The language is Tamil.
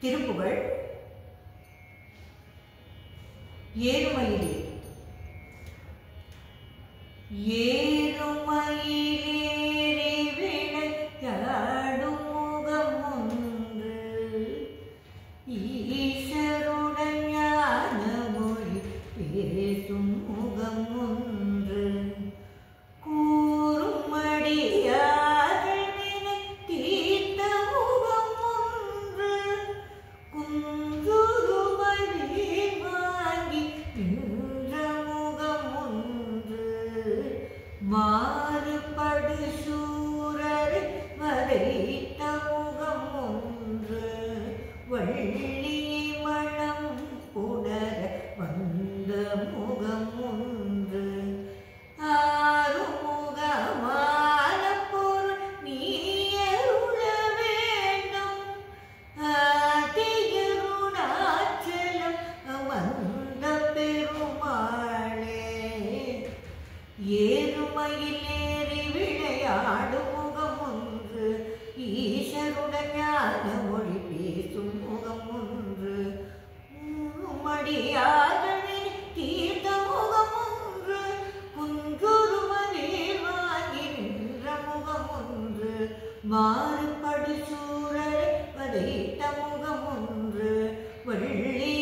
திருப்புகழ். ஏறுமயிலே ஏறுமயிலேறி விளையாடும் முகம் ஒன்று, ஈசருடன் ஞான மொழி பேசும் முகம் ஒன்று, கூறும் அடியார்கள் வினை தீர்த்த முகம் ஒன்று, குன்றுருமை வீண் வாங்கி நின்ற முகம் ஒன்று, மாறுபடு சூரரை வதைத்த முகம் ஒன்று, வள்ளி மணம் புணர வந்த முகம் ஒன்று, ஆறுமுகமான பொருள் நீ அருள வேண்டும், ஆதியருணாச்சலம் வந்த பெருமாளே. ஏறுமயில் ஏறி விளையாடும் முகம் ஒன்று, ஈசருடன் ஞான மொழி பேசும் முகம் ஒன்று, மடியார்களின் தீர்த்த முகம் ஒன்று, குன்றுருமவேல் வாங்கி நின்ற முகம் ஒன்று, மாறுபடு சூரரை வதைத்த முகம் ஒன்று, வள்ளி